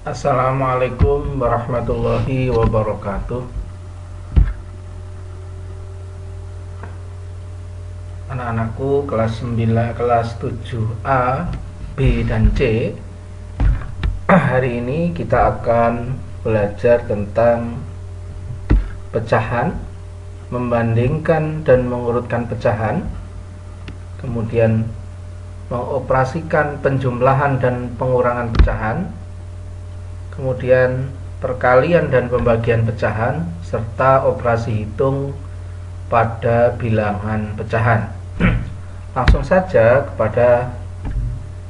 Assalamualaikum warahmatullahi wabarakatuh. Anak-anakku kelas 9, kelas 7A, B dan C. Hari ini kita akan belajar tentang pecahan, membandingkan dan mengurutkan pecahan, kemudian mengoperasikan penjumlahan dan pengurangan pecahan, kemudian perkalian dan pembagian pecahan, serta operasi hitung pada bilangan pecahan. Langsung saja kepada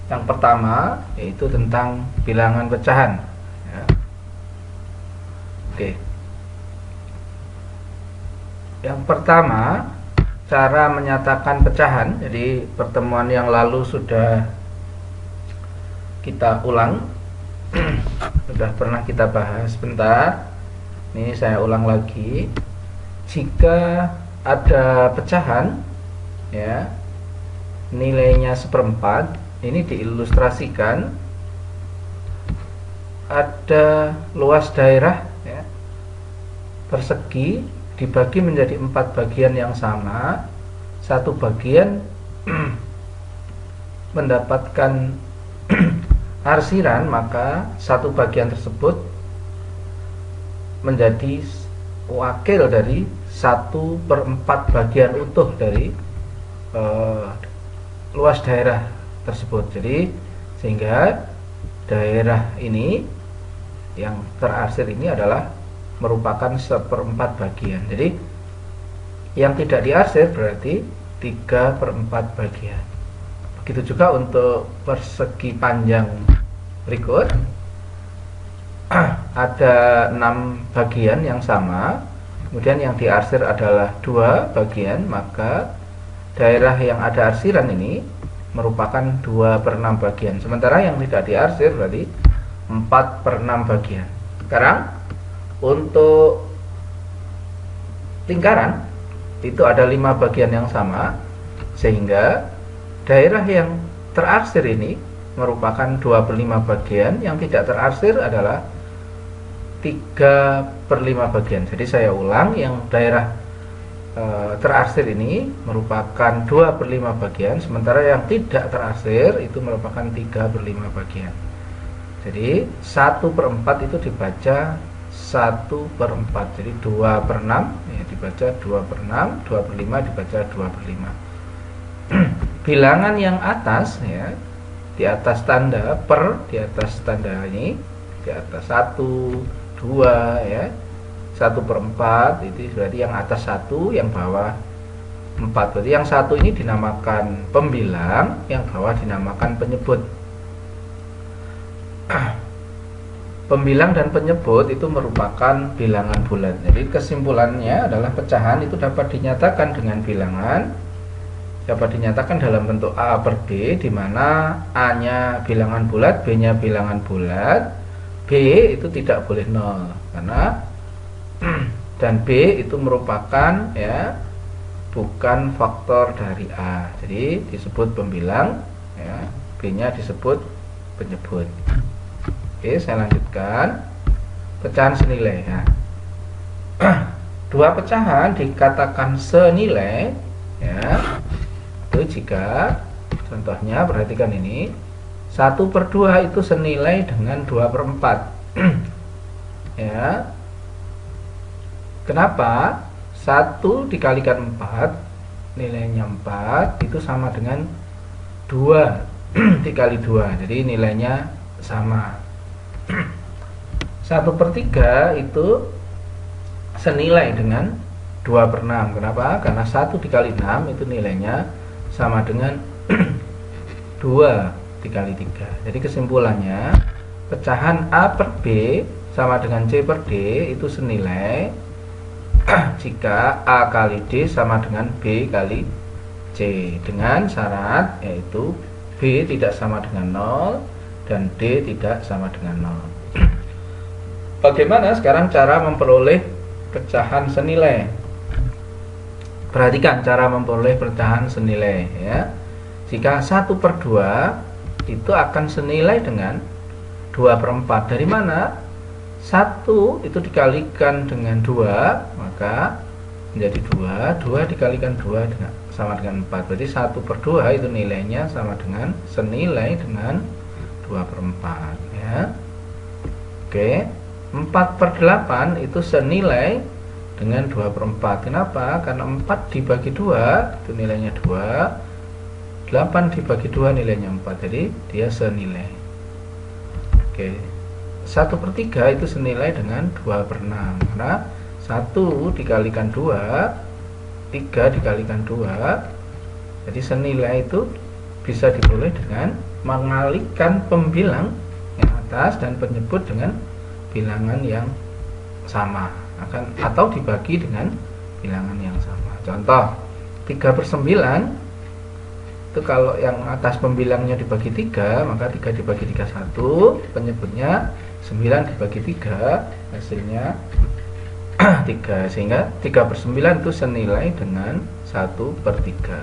yang pertama, yaitu tentang bilangan pecahan ya. Oke. Yang pertama, cara menyatakan pecahan. Jadi pertemuan yang lalu sudah kita ulang, sudah pernah kita bahas sebentar. Ini saya ulang lagi. Jika ada pecahan ya, nilainya 1/4, ini diilustrasikan. Ada luas daerah ya, persegi, dibagi menjadi 4 bagian yang sama. Satu bagian mendapatkan arsiran, maka satu bagian tersebut menjadi wakil dari 1/4 bagian utuh dari luas daerah tersebut. Jadi sehingga daerah ini yang terarsir ini adalah merupakan 1/4 bagian. Jadi yang tidak diarsir berarti 3/4 bagian. Begitu juga untuk persegi panjang berikut. Ada 6 bagian yang sama, kemudian yang diarsir adalah 2 bagian, maka daerah yang ada arsiran ini merupakan 2/6 bagian. Sementara yang tidak diarsir berarti 4/6 bagian. Sekarang untuk lingkaran itu ada 5 bagian yang sama, sehingga daerah yang terarsir ini merupakan 2/5 bagian, yang tidak terarsir adalah 3/5 bagian. Jadi saya ulang, yang daerah terarsir ini merupakan 2/5 bagian, sementara yang tidak terarsir itu merupakan 3/5 bagian. Jadi 1/4 itu dibaca 1/4, jadi 2/6 ya, dibaca 2/6, 2/5 dibaca 2/5. Bilangan yang atas ya, di atas tanda per, di atas tanda ini, di atas 1, 2 ya, 1/4 itu berarti yang atas 1, yang bawah 4. Berarti yang 1 ini dinamakan pembilang, yang bawah dinamakan penyebut. Pembilang dan penyebut itu merupakan bilangan bulat. Jadi kesimpulannya adalah pecahan itu dapat dinyatakan dengan bilangan, dapat dinyatakan dalam bentuk A per B, di mana A-nya bilangan bulat, B-nya bilangan bulat, B itu tidak boleh 0 karena dan B itu merupakan ya, bukan faktor dari A. Jadi disebut pembilang ya, B-nya disebut penyebut. Oke, saya lanjutkan. Pecahan senilai ya. Dua pecahan dikatakan senilai ya, itu jika contohnya, perhatikan ini, 1/2 itu senilai dengan 2/4 ya. Kenapa? 1 dikalikan 4 nilainya 4 itu sama dengan 2 dikali 2, jadi nilainya sama. 1/3 itu senilai dengan 2/6. Kenapa? Karena 1 dikali 6 itu nilainya sama dengan 2 dikali 3. Jadi kesimpulannya, pecahan A per B sama dengan C per D itu senilai jika A kali D sama dengan B kali C, dengan syarat yaitu B tidak sama dengan 0 dan D tidak sama dengan 0. Bagaimana sekarang cara memperoleh pecahan senilai? Perhatikan cara memperoleh pecahan senilai ya. Jika 1/2 itu akan senilai dengan 2/4. Dari mana? 1 itu dikalikan dengan 2, maka menjadi 2 dikalikan 2 sama dengan 4. Berarti 1/2 itu nilainya sama dengan senilai dengan 2/4 ya. Oke, 4/8 itu senilai dengan 2/4. Kenapa? Karena 4 dibagi 2 itu nilainya 2, 8 dibagi 2 nilainya 4, jadi dia senilai. Oke, 1/3 itu senilai dengan 2/6, karena 1 dikalikan 2, 3 dikalikan 2, jadi senilai itu bisa diperoleh dengan mengalihkan pembilang yang atas dan penyebut dengan bilangan yang sama, atau dibagi dengan bilangan yang sama. Contoh 3/9 itu kalau yang atas pembilangnya dibagi 3, maka 3 dibagi 3 1, penyebutnya 9 dibagi 3, hasilnya 3, sehingga 3/9 itu senilai dengan 1/3.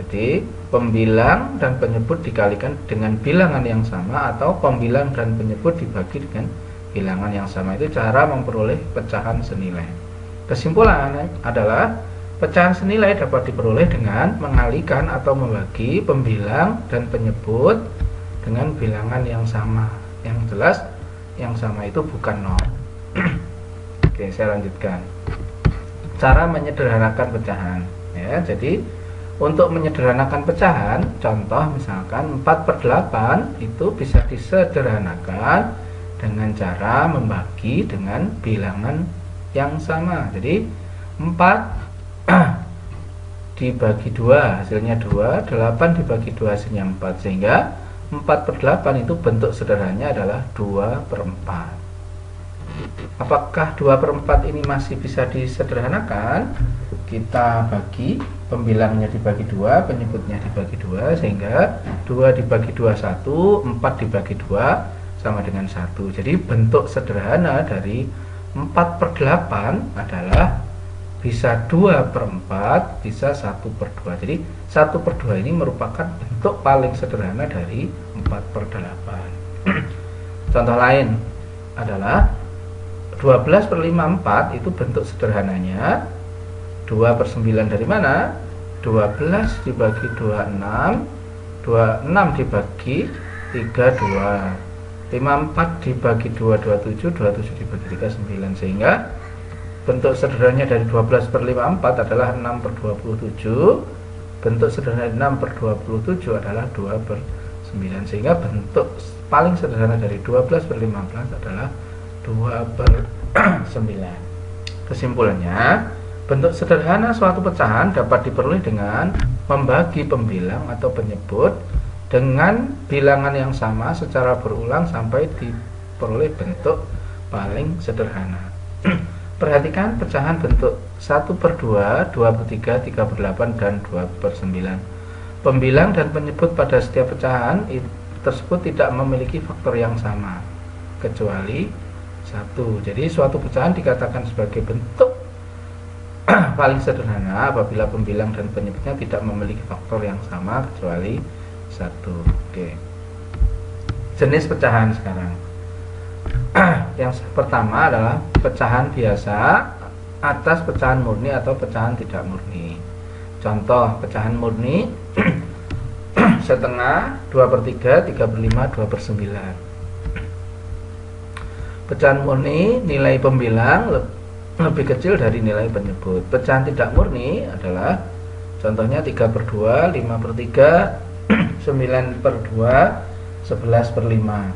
Jadi pembilang dan penyebut dikalikan dengan bilangan yang sama, atau pembilang dan penyebut dibagi dengan bilangan yang sama. Itu cara memperoleh pecahan senilai. Kesimpulannya adalah pecahan senilai dapat diperoleh dengan mengalihkan atau membagi pembilang dan penyebut dengan bilangan yang sama. Yang jelas yang sama itu bukan 0. Oke, saya lanjutkan. Cara menyederhanakan pecahan ya. Jadi untuk menyederhanakan pecahan, contoh misalkan 4/8 itu bisa disederhanakan dengan cara membagi dengan bilangan yang sama. Jadi 4 dibagi 2 hasilnya 2, 8 dibagi 2 hasilnya 4, sehingga 4/8 itu bentuk sederhananya adalah 2/4. Apakah 2/4 ini masih bisa disederhanakan? Kita bagi, pembilangnya dibagi 2, penyebutnya dibagi 2, sehingga 2 dibagi 2 1, 4 dibagi 2 sama dengan 1. Jadi bentuk sederhana dari 4/8 adalah bisa 2/4, bisa 1/2. Jadi 1/2 ini merupakan bentuk paling sederhana dari 4/8. Contoh lain adalah 12/54 itu bentuk sederhananya 2/9 dari mana? 12 dibagi 2 6, 26 dibagi 3 2, 54 dibagi 2 27, 27 dibagi 3 9, sehingga bentuk sederhananya dari 12/54 adalah 6/27. Bentuk sederhana 6/27 adalah 2/9, sehingga bentuk paling sederhana dari 12/15 adalah 2/9. Kesimpulannya, bentuk sederhana suatu pecahan dapat diperoleh dengan membagi pembilang atau penyebut dengan bilangan yang sama secara berulang sampai diperoleh bentuk paling sederhana. Perhatikan pecahan bentuk 1/2, 2/3, 3/8, dan 2/9. Pembilang dan penyebut pada setiap pecahan tersebut tidak memiliki faktor yang sama, kecuali 1. Jadi suatu pecahan dikatakan sebagai bentuk paling sederhana apabila pembilang dan penyebutnya tidak memiliki faktor yang sama, kecuali 1. Oke. Jenis pecahan sekarang. Yang pertama adalah pecahan biasa atas pecahan murni atau pecahan tidak murni. Contoh pecahan murni setengah, 2/3, 3/5, 2/9. Pecahan murni nilai pembilang lebih kecil dari nilai penyebut. Pecahan tidak murni adalah contohnya 3/2, 5/3, 9/2, 11/5.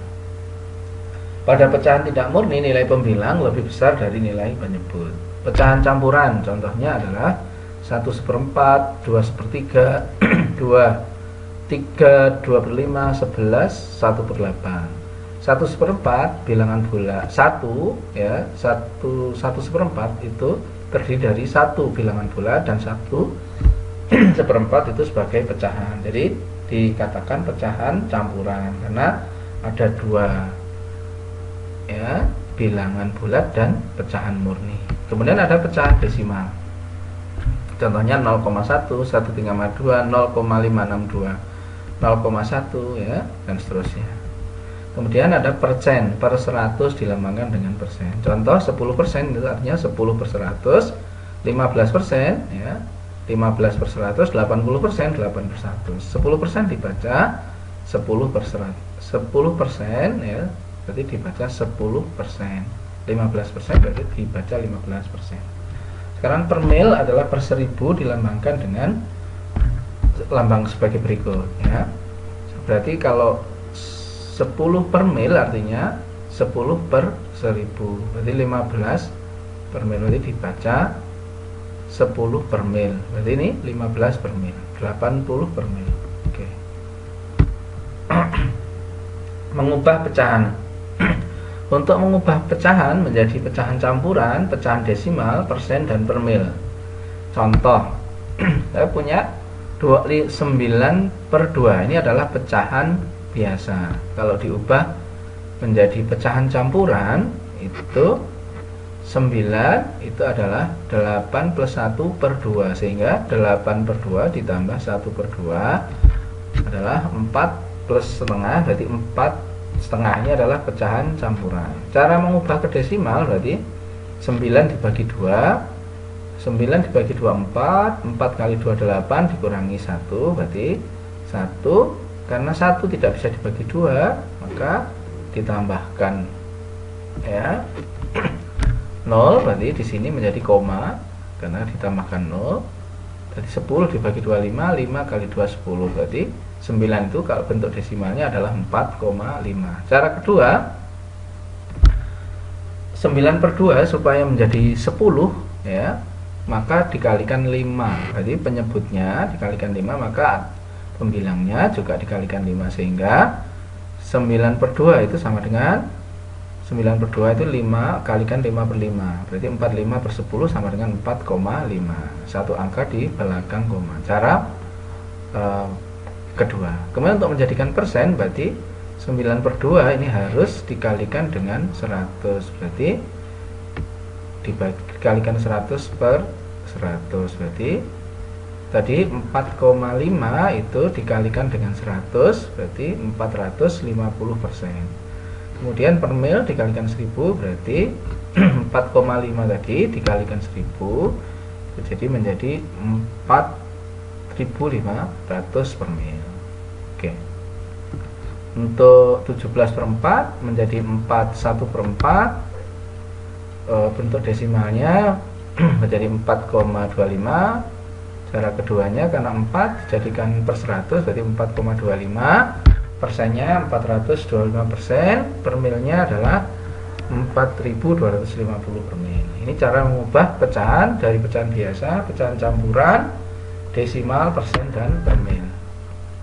Pada pecahan tidak murni, nilai pembilang lebih besar dari nilai penyebut. Pecahan campuran contohnya adalah 1/4, 2/3, 2, 3, 2/5, 11, 1/8. 1/4 bilangan bulat 1 ya, 1/4 itu terdiri dari 1 bilangan bulat dan 1/4 itu sebagai pecahan. Jadi dikatakan pecahan campuran karena ada 2 ya, bilangan bulat dan pecahan murni. Kemudian ada pecahan desimal. Contohnya 0,1, 1,2, 0,562, 0,1 ya, dan seterusnya. Kemudian ada persen, per 100 dilambangkan dengan persen. Contoh 10% itu artinya 10 per 100, 15% ya, 15 per 100, 80%, 8 per 100. 10% dibaca 10 per 100, 10% ya, berarti dibaca 10%. 15% berarti dibaca 15%. Sekarang per mil adalah per 1000 dilambangkan dengan lambang sebagai berikut ya. Berarti kalau 10 per mil artinya 10 per 1000, berarti 15 per mil, berarti dibaca 10 per mil, berarti ini 15 per mil, 80 per mil. Oke. Mengubah pecahan. Untuk mengubah pecahan menjadi pecahan campuran, pecahan desimal, persen, dan per mil. Contoh, saya punya 9 per 2, ini adalah pecahan biasa. Kalau diubah menjadi pecahan campuran, itu 9 itu adalah 8 plus 1 per 2, sehingga 8 per 2 ditambah 1 per 2 adalah 4 plus setengah, berarti 4 setengahnya adalah pecahan campuran. Cara mengubah ke desimal berarti 9 dibagi 2, 9 dibagi 2 4, 4 kali 2 8 dikurangi 1, berarti 1. Karena 1 tidak bisa dibagi 2, maka ditambahkan ya 0, berarti di sini menjadi koma karena ditambahkan 0. Jadi 10 dibagi 2 5, 5 kali 2 10, berarti 9 itu kalau bentuk desimalnya adalah 4,5. Cara kedua, 9 per 2 supaya menjadi 10 ya, maka dikalikan 5. Berarti penyebutnya dikalikan 5, maka pembilangnya juga dikalikan 5, sehingga 9 per 2 itu sama dengan 9 per 2 itu 5 kalikan 5 per 5, berarti 45 per 10 sama dengan 4,5. Satu angka di belakang koma. Cara kedua. Kemudian untuk menjadikan persen, berarti 9 per 2 ini harus dikalikan dengan 100, berarti dikalikan 100 per 100, berarti tadi 4,5 itu dikalikan dengan 100, berarti 450%. Kemudian per mil dikalikan 1000, berarti 4,5 tadi dikalikan 1000, jadi menjadi 4.500 per mil. Oke. Untuk 17 per 4 menjadi 41 per 4. Bentuk desimalnya menjadi 4,25. Cara keduanya karena 4 dijadikan per 100, berarti 4,25. Persennya 425%, per milnya adalah 4.250 per mil. Ini cara mengubah pecahan dari pecahan biasa, pecahan campuran, desimal, persen, dan per mil.